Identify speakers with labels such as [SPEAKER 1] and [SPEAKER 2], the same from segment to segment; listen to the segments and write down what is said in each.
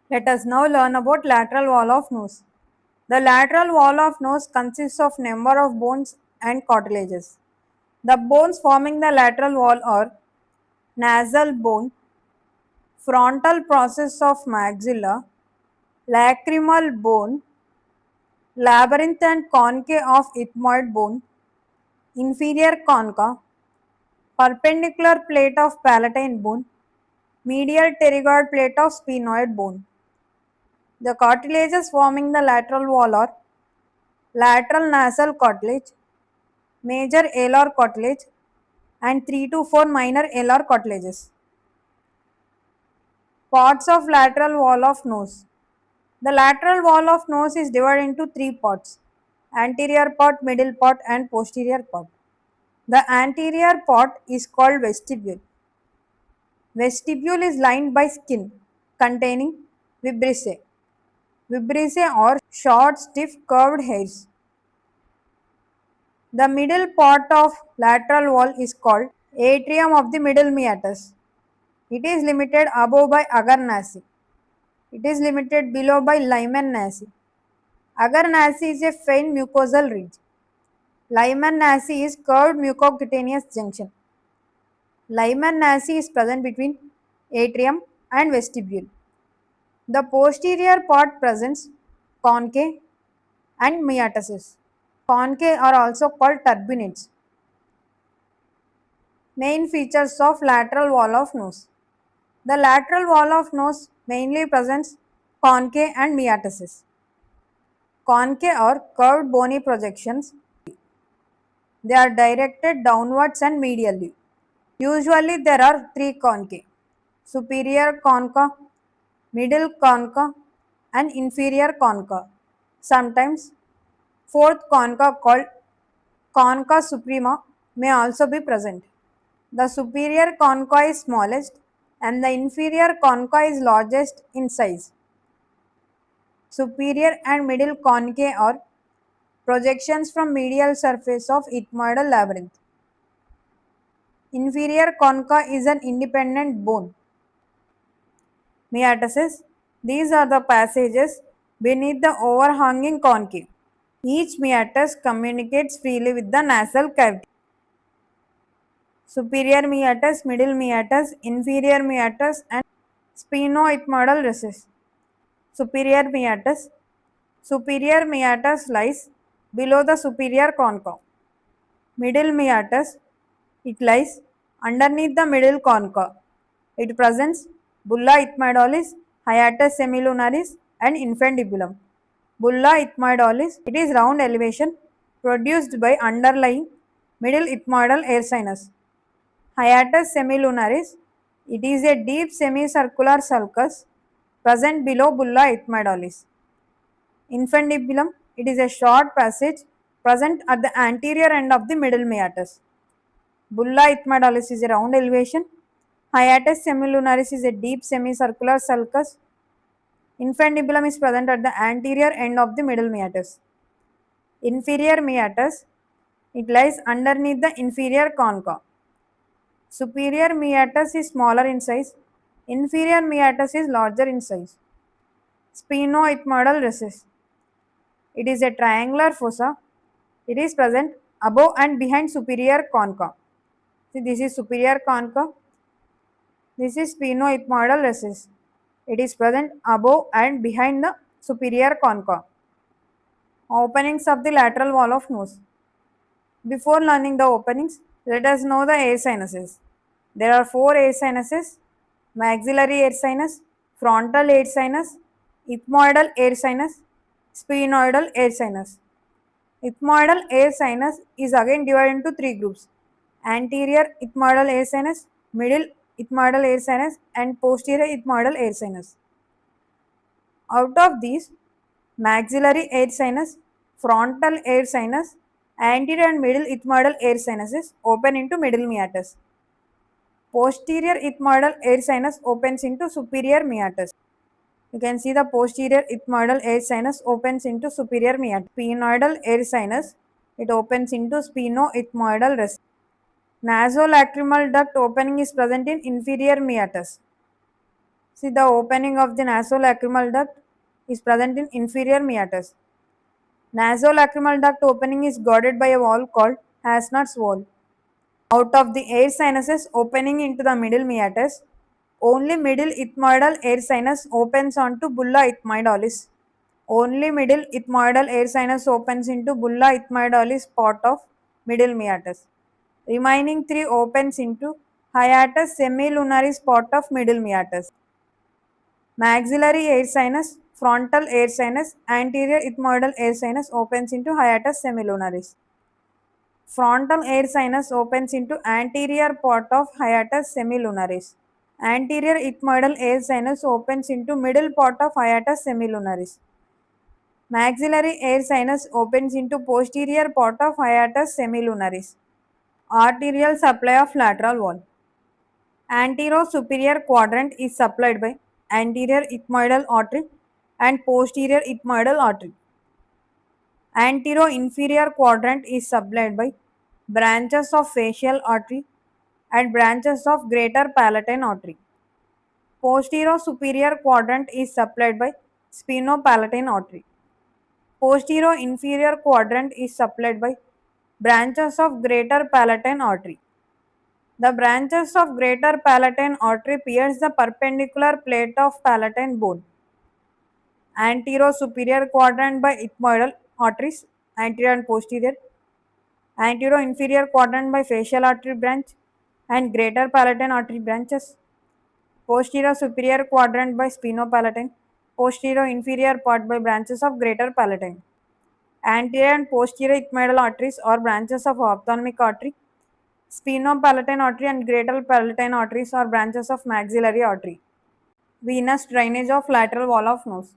[SPEAKER 1] Let us now learn about lateral wall of nose. The lateral wall of nose consists of number of bones and cartilages. The bones forming the lateral wall are nasal bone, frontal process of maxilla, lacrimal bone, labyrinth and concave of ethmoid bone, inferior concha, perpendicular plate of palatine bone, medial pterygoid plate of sphenoid bone. The cartilages forming the lateral wall are lateral nasal cartilage, major alar cartilage, and 3 to 4 minor alar cartilages. Parts of lateral wall of nose. The lateral wall of nose is divided into three parts: anterior part, middle part, and posterior part. The anterior part is called vestibule. Vestibule is lined by skin containing vibrissae. Vibrissae are short, stiff, curved hairs. The middle part of lateral wall is called atrium of the middle meatus. It is limited above by agar nasi. It is limited below by Lyman nasi. Agar nasi is a faint mucosal ridge. Lyman nasi is curved mucocutaneous junction. Lyman nasi is present between atrium and vestibule. The posterior part presents concha and metatarsus. Concha are also called turbinates. Main features of lateral wall of nose. The lateral wall of nose mainly presents concha and metatarsus. Concha are curved bony projections. They are directed downwards and medially. Usually there are three concha: superior concha, middle concha, and inferior concha. Sometimes fourth concha called concha suprema may also be present. The superior concha is smallest and the inferior concha is largest in size. Superior and middle concha are projections from medial surface of ethmoidal labyrinth. Inferior concha is an independent bone. Metatarsus. These are the passages beneath the overhanging concha. Each meatus communicates freely with the nasal cavity. Superior meatus, middle meatus, inferior meatus, and sphenoethmoidal recess. Superior meatus. Superior meatus lies below the superior concha. Middle meatus. It lies underneath the middle concha. It presents bulla ethmoidalis, hiatus semilunaris, and infundibulum. Bulla ethmoidalis, it is round elevation produced by underlying middle ethmoidal air sinus. Hiatus semilunaris, it is a deep semicircular sulcus present below bulla ethmoidalis. Infundibulum, it is a short passage present at the anterior end of the middle meatus. Bulla ethmoidalis is a round elevation. Hiatus semilunaris is a deep semicircular sulcus. Infundibulum is present at the anterior end of the middle meatus. Inferior meatus, it lies underneath the inferior concha. Superior meatus is smaller in size. Inferior meatus is larger in size. Sphenoethmoidal recess. It is a triangular fossa. It is present above and behind superior concha. See, this is superior concha. This is sphenoethmoidal recess. It is present above and behind the superior concha. Openings of the lateral wall of nose. Before learning the openings, let us know the air sinuses. There are four air sinuses: maxillary air sinus, frontal air sinus, ethmoidal air sinus, sphenoidal air sinus. Ethmoidal air sinus is again divided into three groups: anterior ethmoidal air sinus, middle ethmoidal air sinus, and posterior ethmoidal air sinus. Out of these, maxillary air sinus, frontal air sinus, anterior and middle ethmoidal air sinuses open into middle meatus. Posterior ethmoidal air sinus opens into superior meatus. You can see the posterior ethmoidal air sinus opens into superior meatus. Sphenoidal air sinus, it opens into sphenoethmoidal recess. Nasolacrimal duct opening is present in inferior meatus. See, the opening of the nasolacrimal duct is present in inferior meatus. Nasolacrimal duct opening is guarded by a wall called Hasnart's wall. Out of the air sinuses opening into the middle meatus, only middle ethmoidal air sinus opens onto bulla ethmoidalis. Only middle ethmoidal air sinus opens into bulla ethmoidalis part of middle meatus. Remaining three opens into hiatus semilunaris part of middle meatus. Maxillary air sinus, frontal air sinus, anterior ethmoidal air sinus opens into hiatus semilunaris. Frontal air sinus opens into anterior part of hiatus semilunaris. Anterior ethmoidal air sinus opens into middle part of hiatus semilunaris. Maxillary air sinus opens into posterior part of hiatus semilunaris. Arterial supply of lateral wall. Antero-superior quadrant is supplied by anterior ethmoidal artery and posterior ethmoidal artery. Antero-inferior quadrant is supplied by branches of facial artery and branches of greater palatine artery. Posterior-superior quadrant is supplied by sphenopalatine artery. Posterior-inferior quadrant is supplied by branches of greater palatine artery. The branches of greater palatine artery pierce the perpendicular plate of palatine bone. Antero-superior quadrant by ethmoidal arteries, anterior and posterior. Antero-inferior quadrant by facial artery branch and greater palatine artery branches. Posterior-superior quadrant by sphenopalatine. Posterior-inferior part by branches of greater palatine. Anterior and posterior ethmoidal arteries or branches of ophthalmic artery. Sphenopalatine artery and greater palatine arteries are branches of maxillary artery. Venous drainage of lateral wall of nose.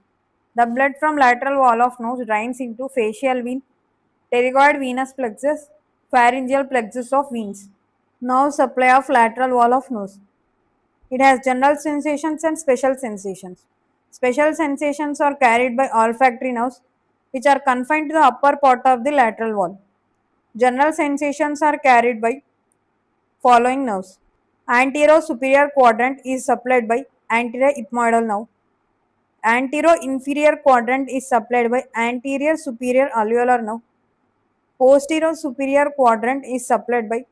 [SPEAKER 1] The blood from lateral wall of nose drains into facial vein, pterygoid venous plexus, pharyngeal plexus of veins. Nerve supply of lateral wall of nose. It has general sensations and special sensations. Special sensations are carried by olfactory nerves, which are confined to the upper part of the lateral wall. General sensations are carried by following nerves. Antero-superior quadrant is supplied by anterior ethmoidal nerve. Antero-inferior quadrant is supplied by anterior superior alveolar nerve. Posterior superior quadrant is supplied by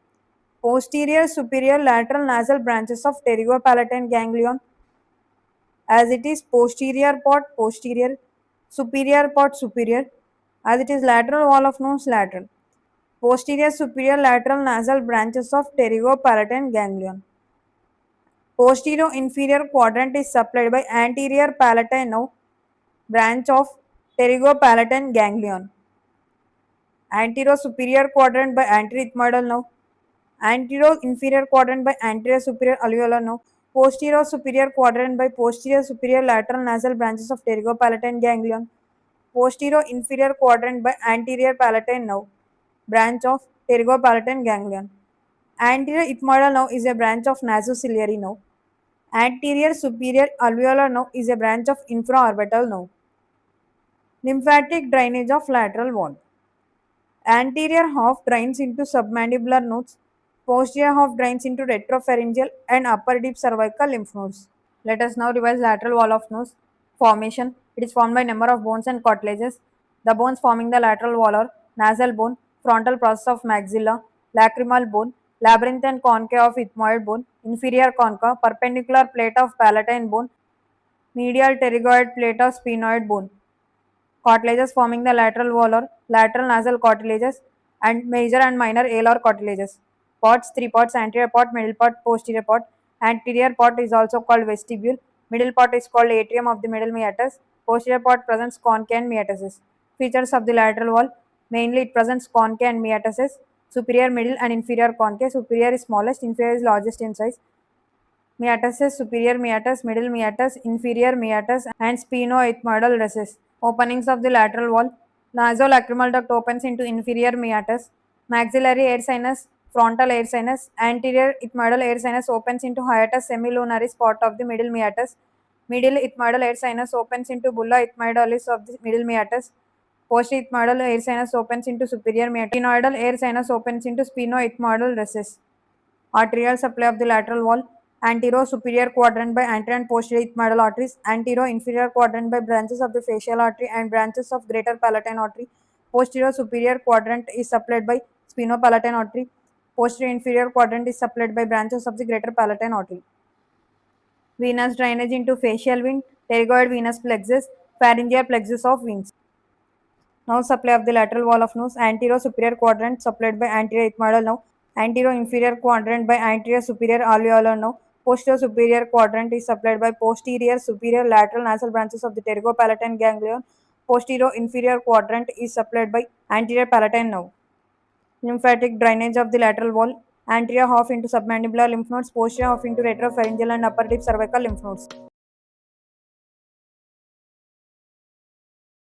[SPEAKER 1] posterior superior lateral nasal branches of pterygopalatine ganglion, as it is posterior part posterior, superior part superior, as it is lateral wall of nose lateral. Posterior superior lateral nasal branches of pterygopalatine ganglion. Posterior inferior quadrant is supplied by anterior palatine nerve branch of pterygopalatine ganglion. Anterior superior quadrant by anterior ethmoidal nerve. Anterior inferior quadrant by anterior superior alveolar nerve. Posterior superior quadrant by posterior superior lateral nasal branches of pterygopalatine ganglion. Posterior inferior quadrant by anterior palatine nerve branch of pterygopalatine ganglion. Anterior ethmoidal nerve is a branch of nasociliary nerve. Anterior superior alveolar nerve is a branch of infraorbital nerve. Lymphatic drainage of lateral wall. Anterior half drains into submandibular nodes. Posterior half drains into retropharyngeal and upper deep cervical lymph nodes. Let us now revise lateral wall of nose formation. It is formed by number of bones and cartilages. The bones forming the lateral wall are nasal bone, frontal process of maxilla, lacrimal bone, labyrinthine concha of ethmoid bone, inferior concha, perpendicular plate of palatine bone, medial pterygoid plate of sphenoid bone. Cartilages forming the lateral wall are lateral nasal cartilages and major and minor alar cartilages. Parts, three parts: anterior part, middle part, posterior part. Anterior part is also called vestibule. Middle part is called atrium of the middle meatus. Posterior part presents concha and metastasis. Features of the lateral wall: mainly it presents concha and metastasis. Superior, middle and inferior concha. Superior is smallest, inferior is largest in size. Metastasis: superior meatus, middle meatus, inferior meatus, and sphenoethmoidal recess. Openings of the lateral wall. Nasolacrimal duct opens into inferior meatus. Maxillary air sinus, frontal air sinus, anterior ethmoidal air sinus opens into hiatus semilunaris part of the middle meatus. Middle ethmoidal air sinus opens into bulla ethmoidalis of the middle meatus. Posterior ethmoidal air sinus opens into superior meatus. Sphenoidal air sinus opens into sphenoethmoidal recess. Arterial supply of the lateral wall. Antero superior quadrant by anterior and posterior ethmoidal arteries. Antero inferior quadrant by branches of the facial artery and branches of greater palatine artery. Posterior superior quadrant is supplied by sphenopalatine artery. Posterior inferior quadrant is supplied by branches of the greater palatine artery. Venous drainage into facial vein, pterygoid venous plexus, pharyngeal plexus of veins. Now supply of the lateral wall of nose. Anterior superior quadrant supplied by anterior ethmoidal nerve. Anterior inferior quadrant by anterior superior alveolar nerve. Posterior superior quadrant is supplied by posterior superior lateral nasal branches of the pterygopalatine ganglion. Posterior inferior quadrant is supplied by anterior palatine nerve. Lymphatic drainage of the lateral wall. Anterior half into submandibular lymph nodes. Posterior half into retropharyngeal and upper deep cervical lymph nodes.